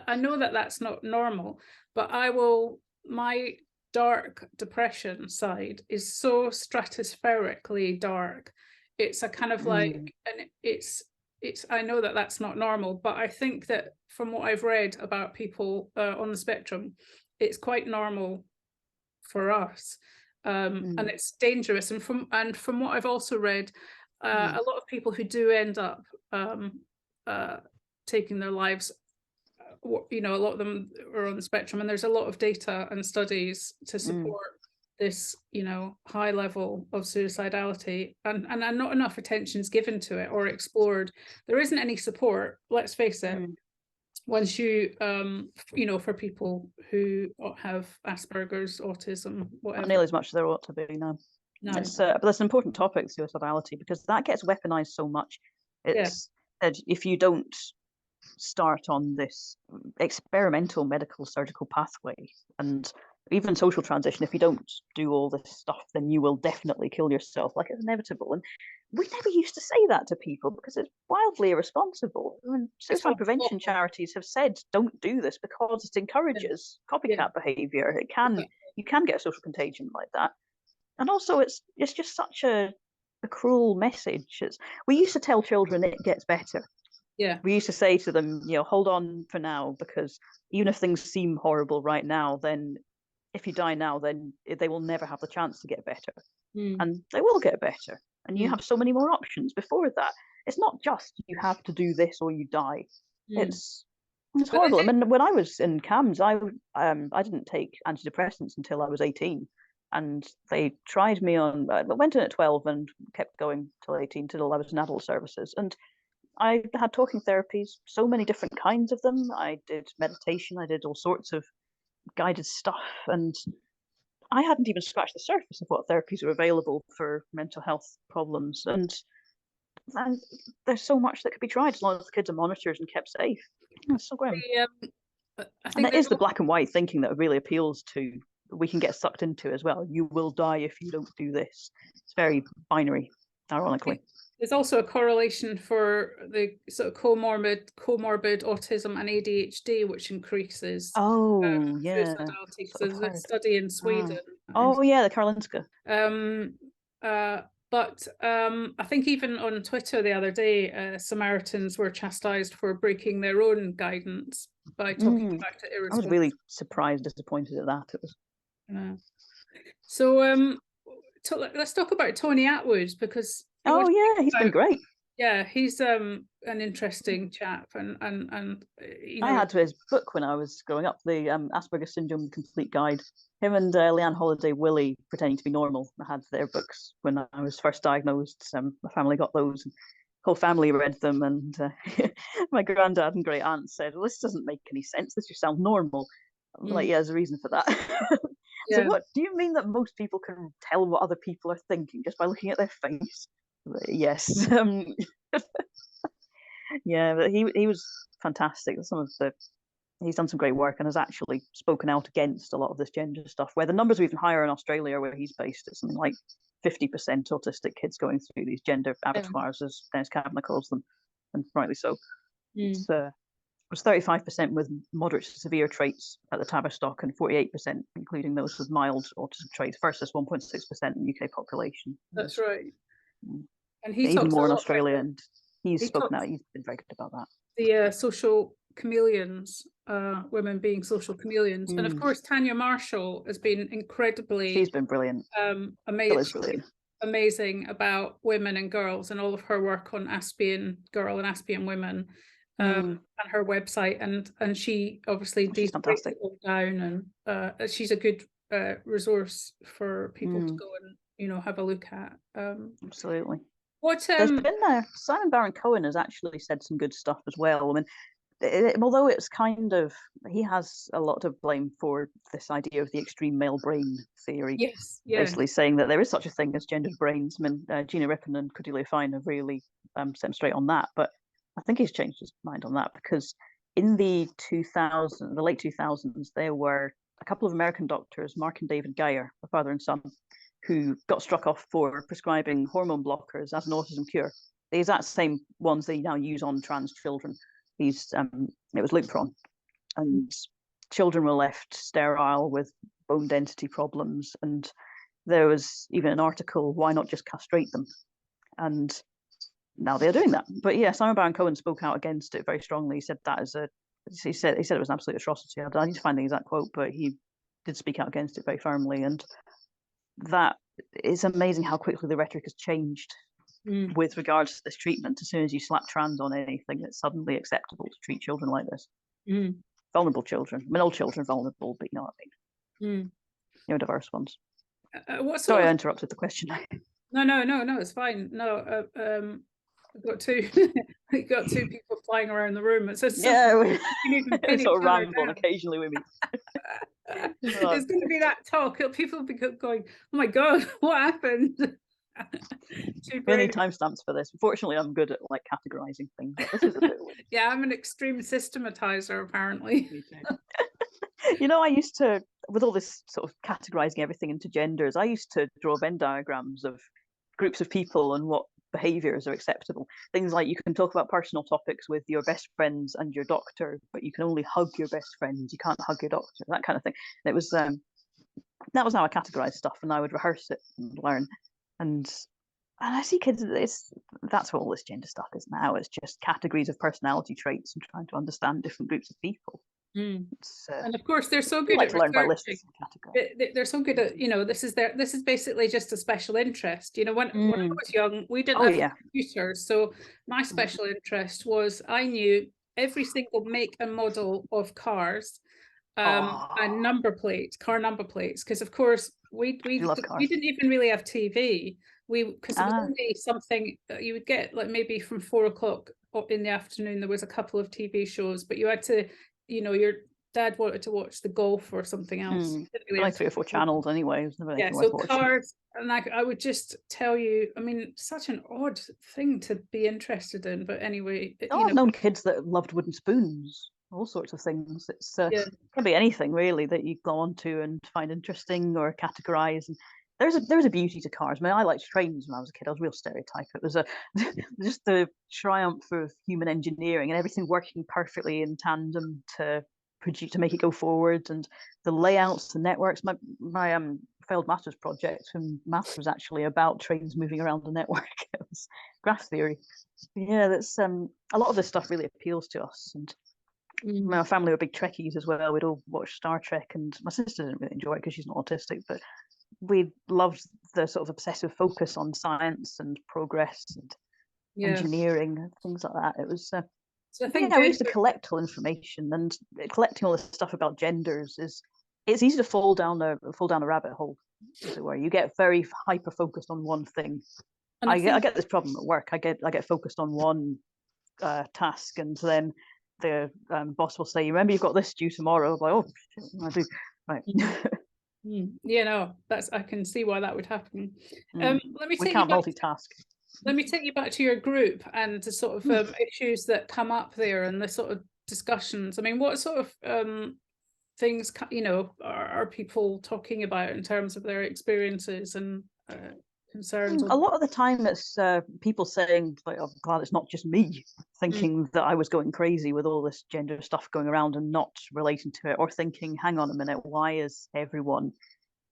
I know that that's not normal, but my dark depression side is so stratospherically dark. It's a kind of like, and I know that that's not normal, but I think that from what I've read about people on the spectrum, it's quite normal for us. And it's dangerous. And from what I've also read, a lot of people who do end up taking their lives, a lot of them are on the spectrum, and there's a lot of data and studies to support this, high level of suicidality, and not enough attention is given to it or explored. There isn't any support, let's face it, once you for people who have Asperger's, autism, whatever. Not nearly as much as there ought to be. No. It's but that's an important topic, suicidality, because that gets weaponized so much. It's that if you don't start on this experimental medical surgical pathway, and even social transition, if you don't do all this stuff, then you will definitely kill yourself, like it's inevitable. And we never used to say that to people because it's wildly irresponsible. I mean, suicide prevention charities have said don't do this because it encourages copycat behavior. You can get a social contagion like that. And also it's just such a cruel message. We used to tell children it gets better. Yeah. We used to say to them, hold on for now, because even if things seem horrible right now, then if you die now, then they will never have the chance to get better. And they will get better. And you have so many more options before that. It's not just you have to do this or you die. It's horrible. I mean, when I was in CAMS, I didn't take antidepressants until I was 18. And they tried me on, I went in at 12 and kept going till 18, till I was in adult services. And I had talking therapies, so many different kinds of them. I did meditation, I did all sorts of guided stuff, and I hadn't even scratched the surface of what therapies are available for mental health problems. And there's so much that could be tried as long as the kids are monitored and kept safe. It's so grim. I think it is the black and white thinking that really appeals to, we can get sucked into as well. You will die if you don't do this. It's very binary, ironically. There's also a correlation for the sort of comorbid autism and ADHD, which increases suicidality. So there's a study in Sweden. Oh yeah, the Karolinska. But I think even on Twitter the other day, Samaritans were chastised for breaking their own guidance by talking about it irresponsibly. I was really surprised, disappointed at that. It was. So let's talk about Tony Atwood, because he's been great. Yeah, he's an interesting chap, and I had his book when I was growing up, the Asperger's Syndrome Complete Guide. Him and Leanne Holiday Willie Pretending to be Normal. I had their books when I was first diagnosed. My family got those. And the whole family read them, and my granddad and great aunt said, "Well, this doesn't make any sense. This just sounds normal." I'm like, "Yeah, there's a reason for that." So what do you mean that most people can tell what other people are thinking just by looking at their face? Yes. Yeah, but he was fantastic. He's done some great work and has actually spoken out against a lot of this gender stuff, where the numbers are even higher in Australia, where he's based. It's something like 50% autistic kids going through these gender abattoirs, as Dennis Kavanagh calls them, and rightly so. It's was 35% with moderate to severe traits at the Tavistock and 48%, including those with mild autism traits, versus 1.6% in the UK population. That's right. Mm. And he Even talks more a in lot Australia, about and he's he spoken talks out. He's been very good about that. the social chameleons, women being social chameleons. And of course, Tanya Marshall has been incredibly She's been brilliant. Still is brilliant. Amazing about women and girls, and all of her work on Aspian girl and Aspian women, and her website, and she obviously breaks it all down, and she's a good resource for people to go and, you know, have a look at. Absolutely. What there's been Simon Baron-Cohen has actually said some good stuff as well. I mean, although it's kind of, he has a lot of blame for this idea of the extreme male brain theory. Yes, basically saying that there is such a thing as gendered brains. I mean, Gina Rippon and Cordelia Fine have really set him straight on that, but I think he's changed his mind on that, because in the late 2000s, there were a couple of American doctors, Mark and David Geyer, a father and son, who got struck off for prescribing hormone blockers as an autism cure. The exact same ones they now use on trans children. It was Lupron, and children were left sterile with bone density problems. And there was even an article, why not just castrate them? And now they're doing that. But yeah, Simon Baron-Cohen spoke out against it very strongly. He said he said it was an absolute atrocity. I need to find the exact quote, but he did speak out against it very firmly. And that is amazing how quickly the rhetoric has changed with regards to this treatment. As soon as you slap trans on anything, it's suddenly acceptable to treat children like this. Vulnerable children. I mean, all children are vulnerable, but you know what I mean. Diverse ones. Sorry, I interrupted the question. No, it's fine. No, we've got two we've got two people flying around the room. It's just we sort of ramble occasionally with me. It's going to be that talk. People will be going, oh my god, what happened? We need timestamps for this. Unfortunately, I'm good at like categorizing things. This is a bit weird. Yeah, I'm an extreme systematizer, apparently. You know, I used to, with all this sort of categorizing everything into genders, I used to draw Venn diagrams of groups of people and what behaviors are acceptable. Things like you can talk about personal topics with your best friends and your doctor, but you can only hug your best friends. You can't hug your doctor, that kind of thing. And it was that was how I categorized stuff, and I would rehearse it and learn. And I see kids, that's what all this gender stuff is now. It's just categories of personality traits and trying to understand different groups of people. And of course, they're so good at researching. They're so good at, you know, this is basically just a special interest. You know, when I was young, we didn't have computers, so my special interest was I knew every single make and model of cars, and number plates, car number plates, because of course we didn't even really have TV. Because it was only something you would get like maybe from 4 o'clock in the afternoon. There was a couple of TV shows, but you had to, you know, your dad wanted to watch the golf or something else. Really like 3 or 4 channels anyway. Yeah, so cars, and I would just tell you, I mean, such an odd thing to be interested in, but anyway. I've known kids that loved wooden spoons, all sorts of things. It's can be anything really that you go on to and find interesting or categorize. And there's a beauty to cars. I mean, I liked trains when I was a kid. I was a real stereotype. It was just the triumph of human engineering and everything working perfectly in tandem to make it go forward, and the layouts, the networks. My failed master's project in maths was actually about trains moving around the network. It was graph theory. Yeah, that's a lot of this stuff really appeals to us. And my family were big Trekkies as well. We'd all watch Star Trek, and my sister didn't really enjoy it because she's not autistic, but we loved the sort of obsessive focus on science and progress and engineering and things like that. It was so I think we used to collect all information, and collecting all this stuff about genders it's easy to fall down a rabbit hole, as it were. You get very hyper focused on one thing. I get this problem at work. I get focused on one task, and then the boss will say, "Remember, you've got this due tomorrow." I'm like, oh, shit, I do. Right. Yeah, no, I can see why that would happen. We can't multitask. Let me take you back to your group and the sort of issues that come up there and the sort of discussions. I mean, what sort of things, you know, are people talking about in terms of their experiences and concerns? A lot of the time it's people saying, like, "I'm glad it's not just me." thinking that I was going crazy with all this gender stuff going around and not relating to it, or thinking, hang on a minute, why is everyone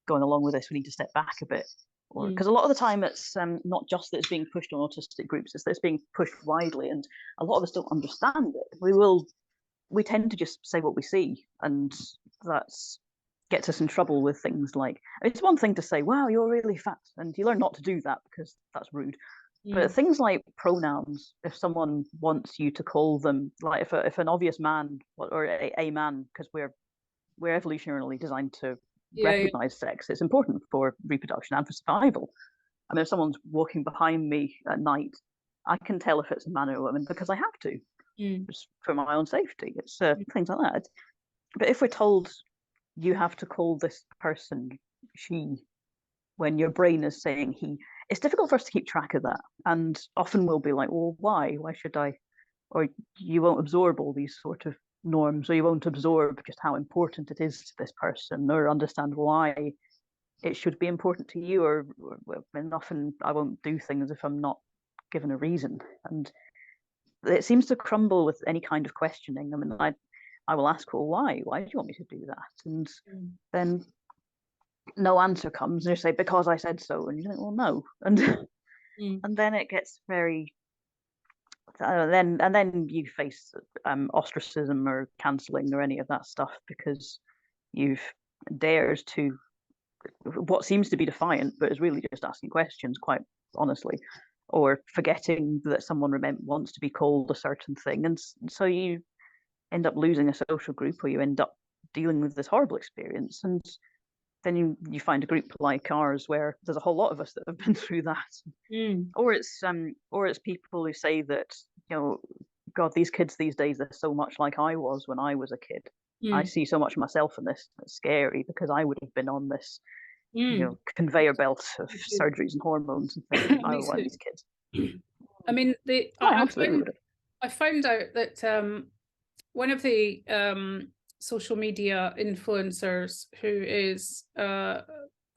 going along with this? We need to step back a bit. Or because a lot of the time it's not just that it's being pushed on autistic groups, it's that it's being pushed widely, and a lot of us don't understand it. We tend to just say what we see, and that's gets us in trouble with things like, it's one thing to say, wow, you're really fat, and you learn not to do that because that's rude. But things like pronouns, if someone wants you to call them, like if an obvious man or a man, because we're evolutionarily designed to recognize sex, it's important for reproduction and for survival. I mean, if someone's walking behind me at night, I can tell if it's a man or a woman because I have to, just for my own safety. It's things like that. But if we're told you have to call this person she, when your brain is saying he, it's difficult for us to keep track of that. And often we'll be like, well, why? Why should I? Or you won't absorb all these sort of norms, or you won't absorb just how important it is to this person, or understand why it should be important to you. Or and often I won't do things if I'm not given a reason. And it seems to crumble with any kind of questioning. I mean, I will ask, well, why? Why do you want me to do that? And then no answer comes, and you say, because I said so. And you think, well, no. And and then it gets very then you face ostracism or cancelling or any of that stuff because you've dared to what seems to be defiant, but is really just asking questions, quite honestly, or forgetting that someone wants to be called a certain thing. And so you end up losing a social group, or you end up dealing with this horrible experience. And then you find a group like ours where there's a whole lot of us that have been through that. Or it's people who say that, you know, God, these kids these days are so much like I was when I was a kid. I see so much of myself in this. It's scary because I would have been on this conveyor belt of surgeries and hormones and things. I was one of these kids. I mean, I found out that one of the social media influencers who is, I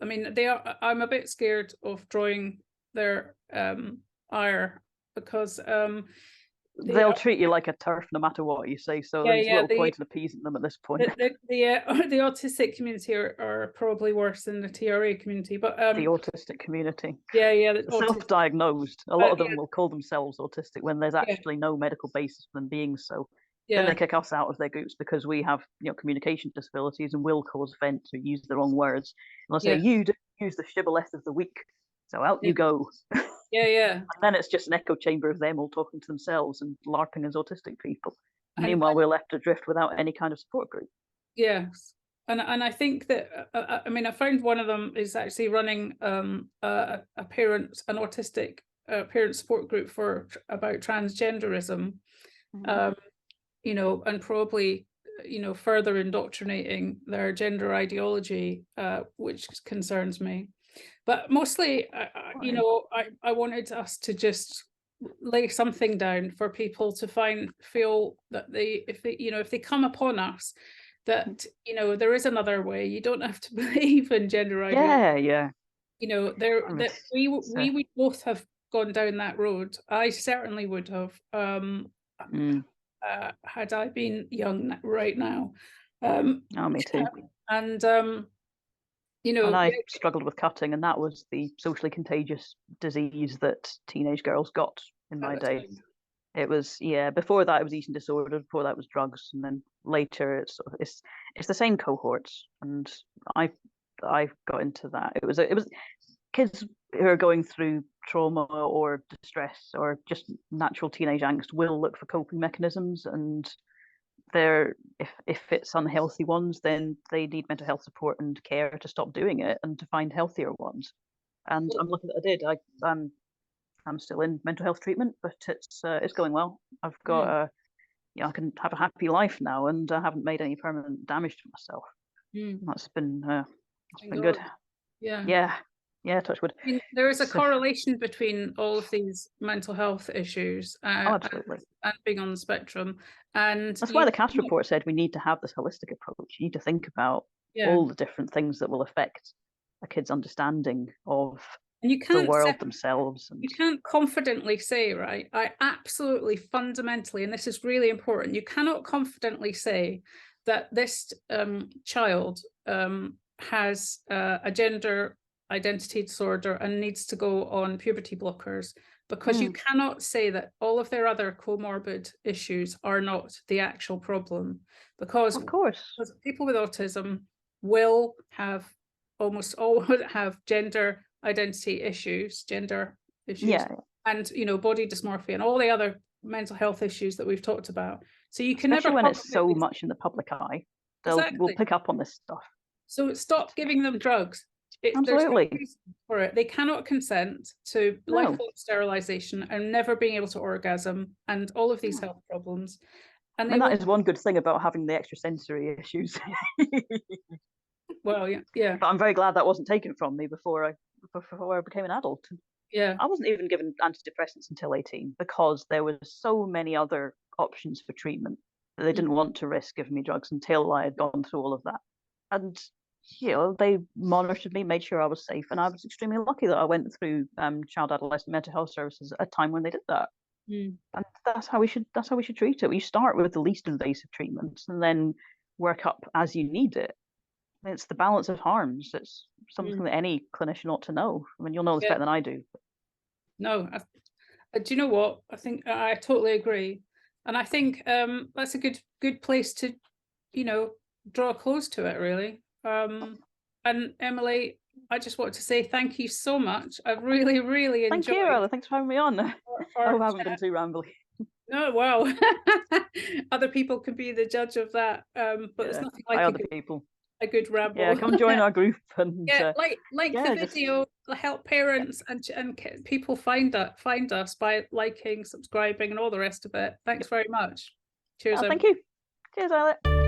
mean, I'm a bit scared of drawing their ire because they'll treat you like a turf no matter what you say, so there's little point in appeasing them at this point. The autistic community are probably worse than the TRA community, but the autistic community, self-diagnosed, a lot of them will call themselves autistic when there's actually no medical basis for them being so. Then they kick us out of their groups because we have, communication disabilities and will cause offence or use the wrong words. And they'll say, you don't use the shibboleth of the week, so out you go. And then it's just an echo chamber of them all talking to themselves and LARPing as autistic people. Meanwhile, we're left adrift without any kind of support group. Yes. And I think that, I mean, I found one of them is actually running an autistic parent support group about transgenderism, and probably, further indoctrinating their gender ideology, which concerns me. But mostly, I wanted us to just lay something down for people to feel that if they come upon us, that there is another way. You don't have to believe in gender ideology. That we would both have gone down that road. I certainly would have, had I been young right now. Me too. And and I struggled with cutting, and that was the socially contagious disease that teenage girls got in my day. It was, before that it was eating disorder, before that was drugs, and then later it's the same cohorts. And I got into that. It was kids who are going through trauma or distress or just natural teenage angst will look for coping mechanisms, and if it's unhealthy ones, then they need mental health support and care to stop doing it and to find healthier ones. And I'm lucky that I did. I'm still in mental health treatment, but it's going well. I've got I can have a happy life now, and I haven't made any permanent damage to myself. That's been good. Yeah, touch wood. I mean, there is a correlation between all of these mental health issues absolutely. And being on the spectrum. And that's why the CAST report said we need to have this holistic approach. You need to think about all the different things that will affect a kid's understanding of And you the can't world themselves. And you can't confidently say, right, I absolutely fundamentally, and this is really important, you cannot confidently say that this child has a gender identity disorder and needs to go on puberty blockers, because you cannot say that all of their other comorbid issues are not the actual problem, because of course, people with autism will have almost all have gender identity issues, yeah, and body dysmorphia and all the other mental health issues that we've talked about. So you can especially never when it's so confidently much in the public eye, will exactly. pick up on this stuff. So stop giving them drugs. There's no Absolutely. reason for it. They cannot consent to No. lifelong sterilization and never being able to orgasm and all of these health problems. And I mean, that is one good thing about having the extrasensory issues. well, yeah. But I'm very glad that wasn't taken from me before I became an adult. Yeah. I wasn't even given antidepressants until 18 because there were so many other options for treatment that they didn't want to risk giving me drugs until I had gone through all of that. And they monitored me, made sure I was safe, and I was extremely lucky that I went through child adolescent mental health services at a time when they did that. And that's how we should treat it. We start with the least invasive treatments and then work up as you need it. It's the balance of harms. It's something that any clinician ought to know. I mean, you'll know this better than I do. No, do you know what? I think I totally agree, and I think that's a good place to, draw close to it, really. And Emily, I just want to say thank you so much. I've really, really enjoyed. Thank you, Ella. Thanks for having me on. I hope I haven't been too rambly. No, well, other people can be the judge of that. But there's nothing like a good ramble. Yeah, come join our group and like the video, help parents and people find us by liking, subscribing, and all the rest of it. Thanks very much. Cheers. Thank you. Cheers, Ella.